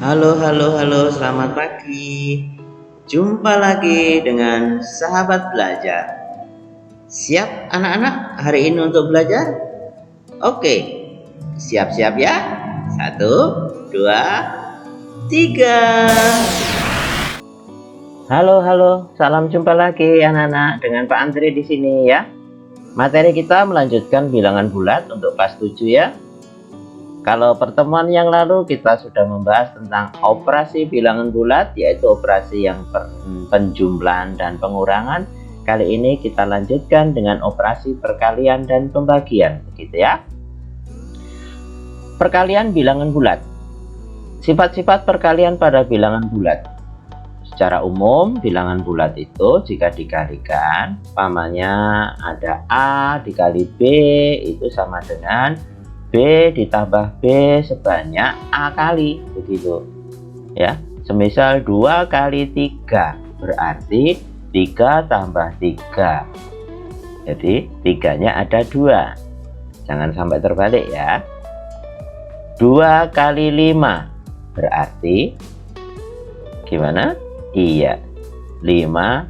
Halo, selamat pagi. Jumpa lagi dengan sahabat belajar. Siap anak-anak hari ini untuk belajar? Oke, siap-siap ya? Satu, dua, tiga. Halo, salam jumpa lagi anak-anak dengan Pak Andri di sini ya. Materi kita melanjutkan bilangan bulat untuk kelas 7 ya. Kalau pertemuan yang lalu kita sudah membahas tentang operasi bilangan bulat, yaitu operasi yang penjumlahan dan pengurangan. Kali ini kita lanjutkan dengan operasi perkalian dan pembagian, begitu ya. Perkalian bilangan bulat. Sifat-sifat perkalian pada bilangan bulat. Secara umum, bilangan bulat itu jika dikalikan, umpamanya ada A dikali B itu sama dengan B ditambah B sebanyak A kali, begitu ya. Semisal 2 kali 3 berarti 3 tambah 3, jadi 3-nya ada 2, jangan sampai terbalik ya. 2 kali 5 berarti gimana? Iya, 5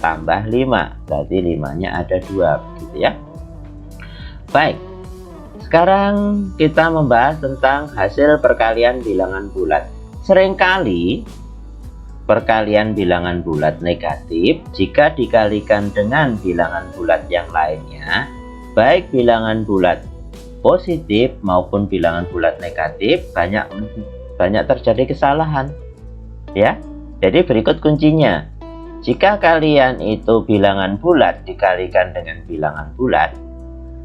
tambah 5 berarti 5-nya ada 2, begitu ya. Baik, sekarang kita membahas tentang hasil perkalian bilangan bulat. Seringkali perkalian bilangan bulat negatif jika dikalikan dengan bilangan bulat yang lainnya, baik bilangan bulat positif maupun bilangan bulat negatif, banyak terjadi kesalahan ya. Jadi berikut kuncinya. Jika kalian itu bilangan bulat dikalikan dengan bilangan bulat,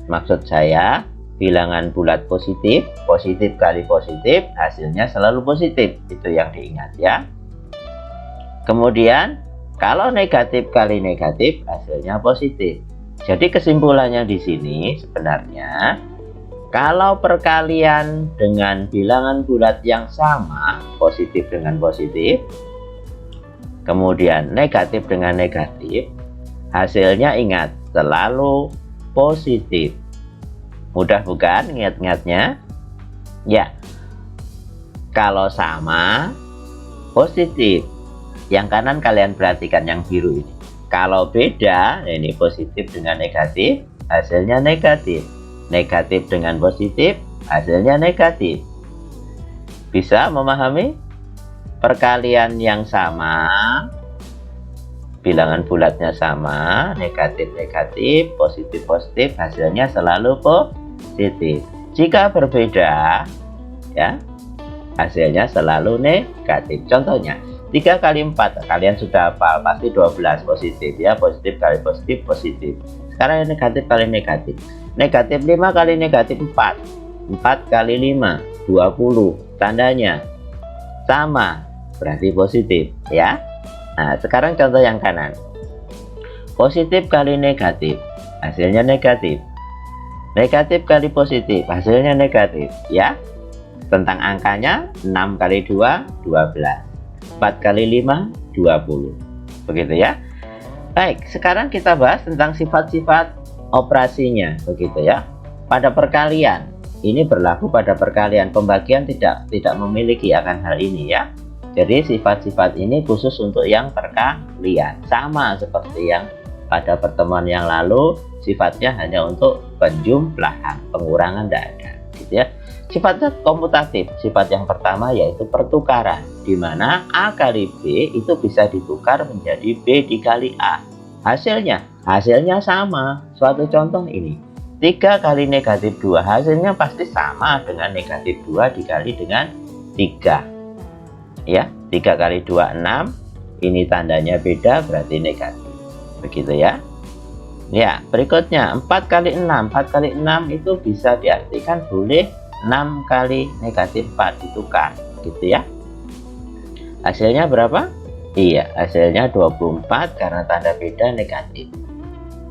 maksud saya bilangan bulat positif, positif kali positif, hasilnya selalu positif. Itu yang diingat ya. Kemudian, kalau negatif kali negatif, hasilnya positif. Jadi kesimpulannya di sini sebenarnya, kalau perkalian dengan bilangan bulat yang sama, positif dengan positif, kemudian negatif dengan negatif, hasilnya ingat, selalu positif. Mudah bukan ingat-ingatnya? Ya, kalau sama positif. Yang kanan kalian perhatikan yang biru ini. Kalau beda, ini positif dengan negatif, hasilnya negatif. Negatif dengan positif, hasilnya negatif. Bisa memahami? Perkalian yang sama, bilangan bulatnya sama, negatif-negatif, positif-positif, hasilnya selalu positif. Jika berbeda, ya, hasilnya selalu negatif. Contohnya, 3 kali 4, kalian sudah hafal, pasti 12 positif ya, positif kali positif, positif. Sekarang negatif kali negatif. Negatif 5 kali negatif 4, 4 kali 5, 20, tandanya sama, berarti positif ya. Nah, sekarang contoh yang kanan. Positif kali negatif, hasilnya negatif. Negatif kali positif, hasilnya negatif ya. Tentang angkanya, 6 kali 2, 12. 4 kali 5, 20. Begitu ya. Baik, sekarang kita bahas tentang sifat-sifat operasinya, begitu ya. Pada perkalian, ini berlaku pada perkalian, pembagian tidak memiliki akan hal ini ya. Jadi sifat-sifat ini khusus untuk yang perkalian. Sama seperti yang pada pertemuan yang lalu, sifatnya hanya untuk penjumlahan, pengurangan tidak ada, gitu ya. Sifatnya komutatif. Sifat yang pertama yaitu pertukaran, di mana A kali B itu bisa ditukar menjadi B dikali A. Hasilnya sama. Suatu contoh ini, 3 kali negatif 2, hasilnya pasti sama dengan negatif 2 dikali dengan 3. Ya, 3 kali 2, 6. Ini tandanya beda, berarti negatif. Begitu ya. Ya, berikutnya 4 kali 6. 4 kali 6 itu bisa diartikan boleh 6 kali negatif 4 ditukar, gitu ya. Hasilnya berapa? Iya, hasilnya 24 karena tanda beda negatif.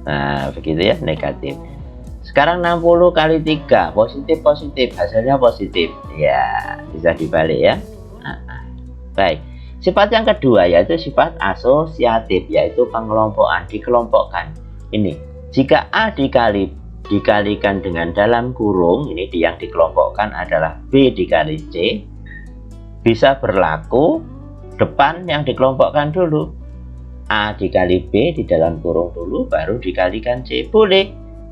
Nah, begitu ya, negatif. Sekarang 60 kali 3, positif, hasilnya positif. Ya, bisa dibalik ya. Baik, sifat yang kedua yaitu sifat asosiatif, yaitu pengelompokan, dikelompokkan. Ini, jika A dikalikan dengan dalam kurung, ini yang dikelompokkan adalah B dikali C, bisa berlaku depan yang dikelompokkan dulu. A dikali B di dalam kurung dulu, baru dikalikan C. Boleh.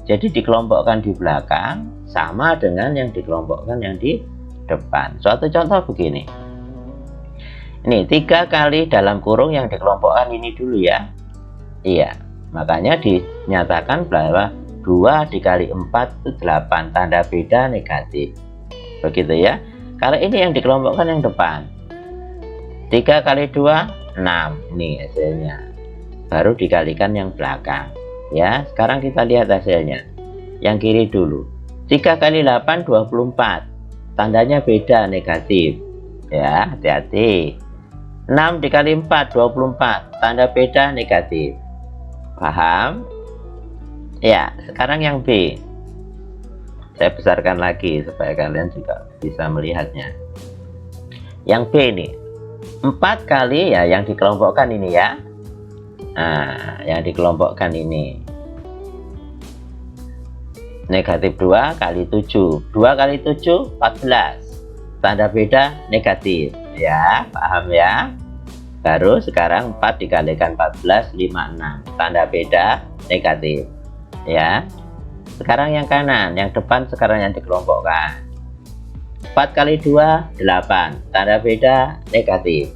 Jadi dikelompokkan di belakang sama dengan yang dikelompokkan yang di depan. Suatu contoh begini. Ini 3 kali dalam kurung yang dikelompokkan ini dulu ya. Iya. Makanya dinyatakan bahwa 2 dikali 4 itu 8. Tanda beda negatif. Begitu ya. Kalau ini yang dikelompokkan yang depan. 3 kali 2, 6. Ini hasilnya. Baru dikalikan yang belakang. Ya, sekarang kita lihat hasilnya. Yang kiri dulu. 3 kali 8, 24. Tandanya beda negatif. Ya, hati-hati. 6 dikali 4, 24. Tanda beda negatif. Paham? Ya, sekarang yang B. Saya besarkan lagi supaya kalian juga bisa melihatnya. Yang B ini 4 kali ya yang dikelompokkan ini ya. Nah, yang dikelompokkan ini negatif 2 kali 7. 2 kali 7 14. Tanda beda negatif ya, paham ya. Baru sekarang 4 dikalikan 14 56. Tanda beda negatif ya. Sekarang yang kanan, yang depan sekarang yang dikelompokkan. 4 kali 2 8. Tanda beda negatif.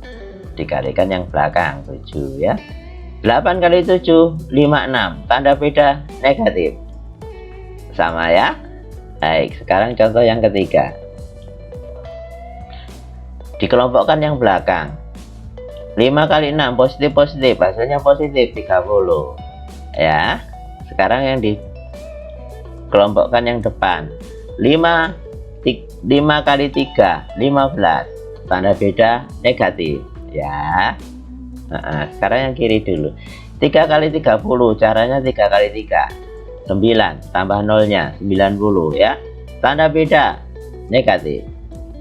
Dikalikan yang belakang 7 ya. 8 kali 7 56. Tanda beda negatif. Sama ya. Baik, sekarang contoh yang ketiga. Dikelompokkan yang belakang. 5 kali 6 positif, hasilnya positif 30. Ya. Sekarang yang dikelompokkan yang depan. 5 kali 3 15. Tanda beda negatif ya. Sekarang yang kiri dulu. 3 kali 30, caranya 3 kali 3 9, tambah nolnya 90 ya. Tanda beda negatif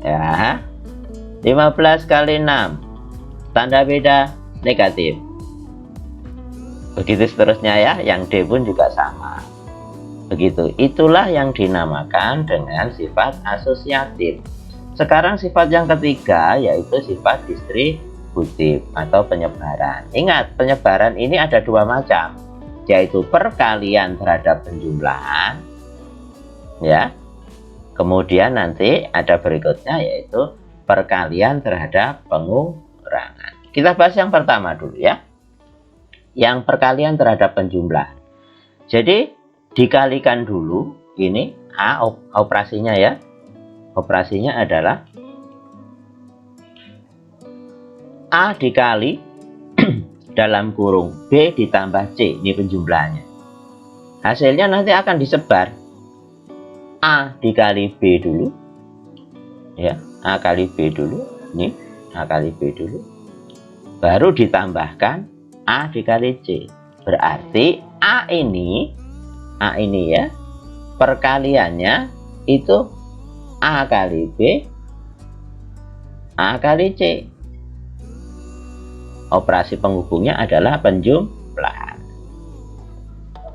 ya. 15 kali 6, tanda beda negatif. Begitu seterusnya ya. Yang D pun juga sama. Begitu. Itulah yang dinamakan dengan sifat asosiatif. Sekarang sifat yang ketiga yaitu sifat distributif atau penyebaran. Ingat, penyebaran ini ada dua macam, yaitu perkalian terhadap penjumlahan ya. Kemudian nanti ada berikutnya yaitu perkalian terhadap pengurangan. Kita bahas yang pertama dulu ya. Yang perkalian terhadap penjumlahan. Jadi dikalikan dulu ini A operasinya ya. Operasinya adalah A dikali dalam kurung B ditambah C, ini penjumlahannya. Hasilnya nanti akan disebar. A dikali B dulu. Ya, A kali B dulu. Ini A kali B dulu. Baru ditambahkan A dikali C. Berarti A ini ya, perkaliannya itu A kali B, A kali C. Operasi penghubungnya adalah penjumlahan.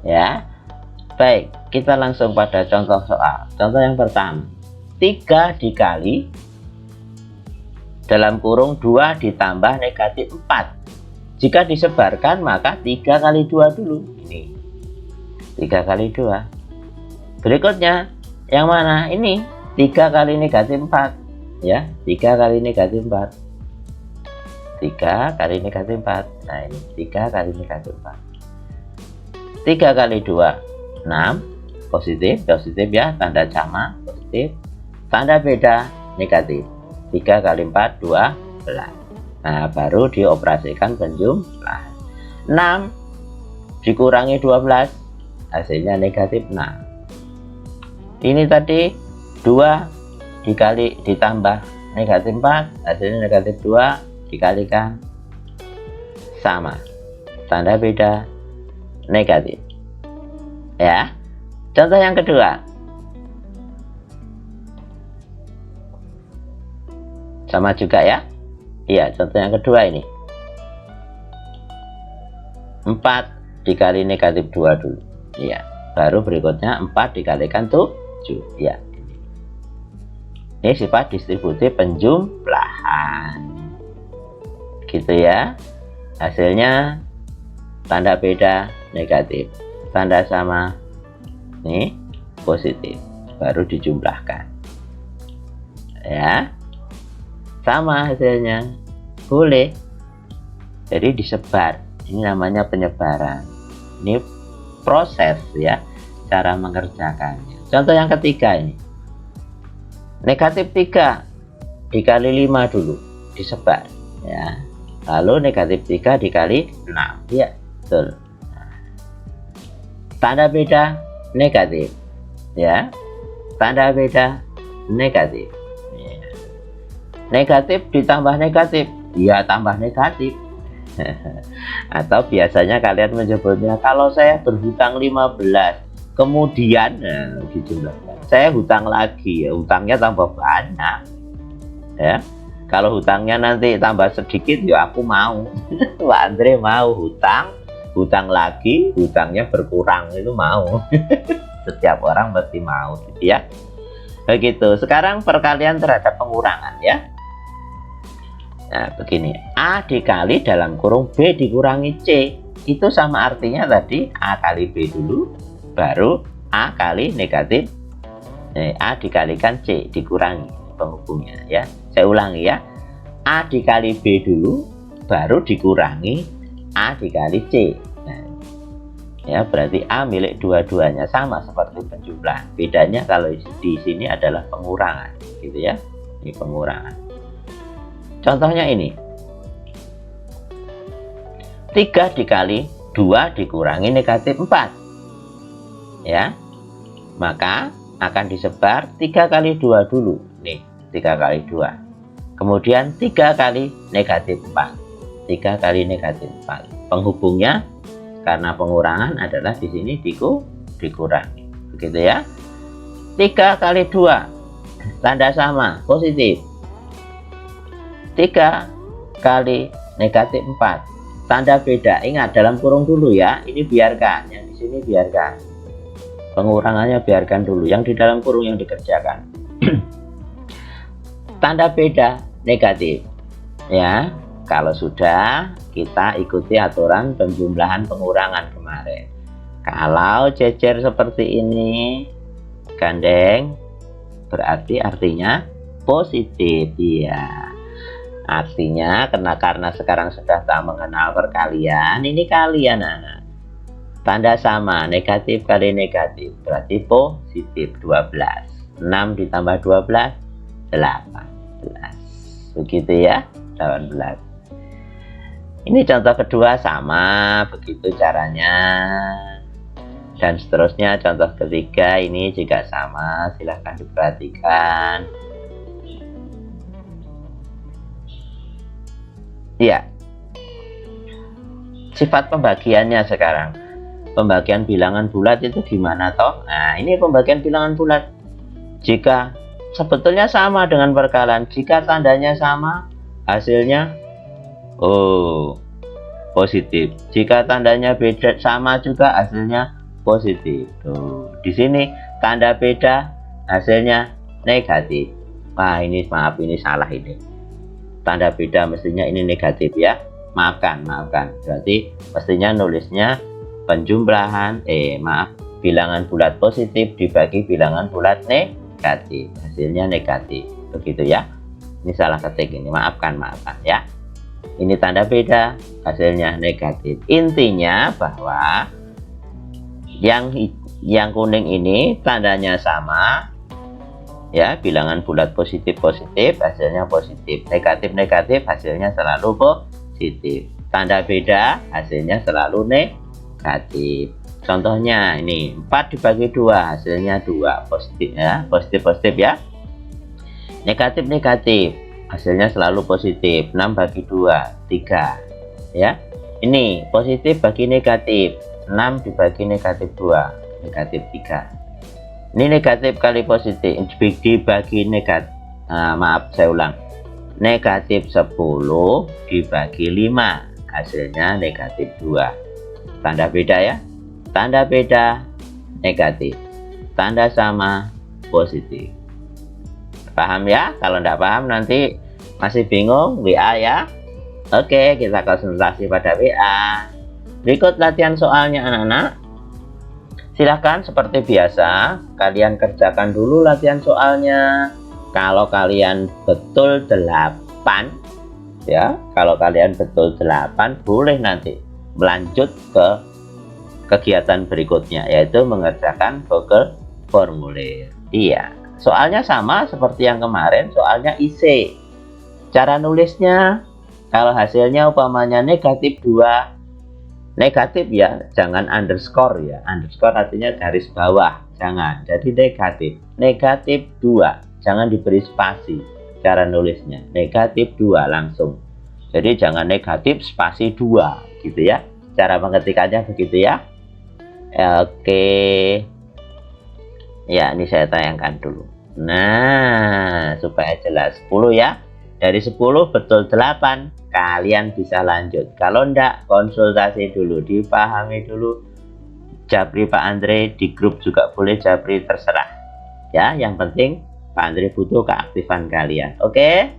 Ya. Baik, kita langsung pada contoh soal. Contoh yang pertama. 3 dikali dalam kurung 2 ditambah negatif 4. Jika disebarkan maka 3 kali 2 dulu. Ini 3 kali 2. Berikutnya yang mana? Ini 3 kali negatif 4 ya. 3 kali negatif 4. 3 kali negatif 4. Nah ini 3 kali negatif 4. 3 kali 2 6. Positif ya, tanda sama positif. Tanda beda negatif. 3 kali 4 12. Nah baru dioperasikan penjumlahan. 6 dikurangi 12, hasilnya negatif 6. Ini tadi 2 dikali ditambah negatif 4, hasilnya negatif 2 dikalikan sama, tanda beda negatif ya. Contoh yang kedua sama juga ya. Iya, contoh yang kedua ini 4 dikali negatif 2 dulu. Iya, baru berikutnya 4 dikalikan 7 ya. Ini sifat distributif penjumlahan. Gitu ya. Hasilnya tanda beda negatif, tanda sama ini positif, baru dijumlahkan. Ya. Sama hasilnya. Boleh. Jadi disebar. Ini namanya penyebaran. Ini proses ya, cara mengerjakannya. Contoh yang ketiga ini. Negatif 3 dikali 5 dulu, disebar ya. Lalu negatif 3 dikali 6 ya, betul. Tanda beda negatif ya. Tanda beda negatif ya. Negatif ditambah negatif, ya tambah negatif. Atau biasanya kalian menyebutnya, kalau saya berhutang 15 kemudian dijumlahkan, saya hutang lagi, ya hutangnya tambah banyak ya. Kalau hutangnya nanti tambah sedikit, ya aku mau. Pak Andre mau hutang lagi, hutangnya berkurang, itu mau. Setiap orang pasti mau gitu ya. Begitu. Sekarang perkalian terhadap pengurangan ya. Nah begini, A dikali dalam kurung B dikurangi C, itu sama artinya tadi A kali B dulu, baru A kali negatif A dikalikan C dikurangi penghubungnya ya. Saya ulangi ya, A dikali B dulu, baru dikurangi A dikali C. Nah, ya berarti A milik dua-duanya, sama seperti penjumlahan. Bedanya kalau di sini adalah pengurangan gitu ya. Ini pengurangan. Contohnya ini, 3 dikali 2 dikurangi negatif 4 ya, maka akan disebar 3 kali 2 dulu nih, 3 kali 2, kemudian 3 kali negatif 4, 3 kali negatif 4. Penghubungnya karena pengurangan adalah di sini dikurangi, begitu ya. 3 kali 2 tanda sama positif, 3 kali negatif 4 tanda beda. Ingat dalam kurung dulu ya, ini biarkan, yang di sini biarkan, pengurangannya biarkan dulu, yang di dalam kurung yang dikerjakan. Tanda beda negatif ya. Kalau sudah, kita ikuti aturan penjumlahan pengurangan kemarin. Kalau cecer seperti ini gandeng, berarti artinya positif ya. Artinya karena sekarang sudah tak mengenal perkalian, ini kalian tanda sama, negatif kali negatif berarti positif 12. 6 ditambah 12 18. Begitu ya, 18. Ini contoh kedua sama, begitu caranya. Dan seterusnya contoh ketiga ini juga sama, silahkan diperhatikan. Ya, sifat pembagiannya sekarang. Pembagian bilangan bulat itu gimana toh? Nah, ini pembagian bilangan bulat. Jika sebetulnya sama dengan perkalian, jika tandanya sama, hasilnya positif. Jika tandanya beda sama juga, hasilnya positif. Tuh, di sini tanda beda, hasilnya negatif. Wah, ini maaf, ini salah ini. Tanda beda mestinya ini negatif ya, maafkan. Berarti mestinya nulisnya penjumlahan bilangan bulat positif dibagi bilangan bulat negatif, hasilnya negatif, begitu ya. Ini salah ketik ini, maafkan ya. Ini tanda beda, hasilnya negatif. Intinya bahwa yang kuning ini tandanya sama ya, bilangan bulat positif hasilnya positif, negatif hasilnya selalu positif, tanda beda hasilnya selalu negatif. Contohnya ini 4 dibagi 2 hasilnya 2, positif ya, positif ya. Negatif hasilnya selalu positif, 6 bagi 2 3 ya. Ini positif bagi negatif, 6 dibagi negatif 2 negatif 3. Ini negatif kali positif dibagi negatif, saya ulang, negatif 10 dibagi 5 hasilnya negatif 2. Tanda beda ya, tanda beda negatif, tanda sama positif. Paham ya? Kalau tidak paham nanti masih bingung, WA ya. Oke, kita konsultasi pada WA. Berikut latihan soalnya anak-anak. Silahkan seperti biasa, kalian kerjakan dulu latihan soalnya. Kalau kalian betul 8, ya, kalau kalian betul 8, boleh nanti melanjut ke kegiatan berikutnya, yaitu mengerjakan Google Formulir. Iya, soalnya sama seperti yang kemarin, soalnya IC. Cara nulisnya, kalau hasilnya umpamanya negatif 2, negatif ya, jangan underscore ya. Underscore artinya garis bawah, jangan. Jadi negatif 2, jangan diberi spasi. Cara nulisnya, negatif 2 langsung. Jadi jangan negatif spasi 2 gitu ya. Cara pengetikannya begitu ya. Oke. Ya, ini saya tayangkan dulu. Nah, supaya jelas 10 ya. Dari 10 betul 8, kalian bisa lanjut. Kalau enggak, konsultasi dulu, dipahami dulu. Japri Pak Andre, di grup juga boleh Japri, terserah. Ya, yang penting Pak Andre butuh keaktifan kalian. Oke?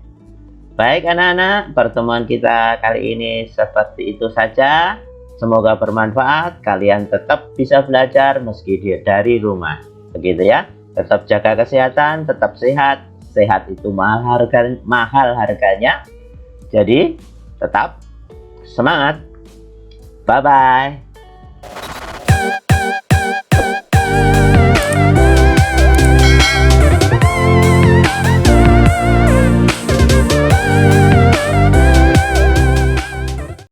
Baik anak-anak, pertemuan kita kali ini seperti itu saja. Semoga bermanfaat, kalian tetap bisa belajar meski dari rumah. Begitu ya, tetap jaga kesehatan, tetap sehat. Sehat itu mahal harganya. Jadi tetap semangat. Bye-bye.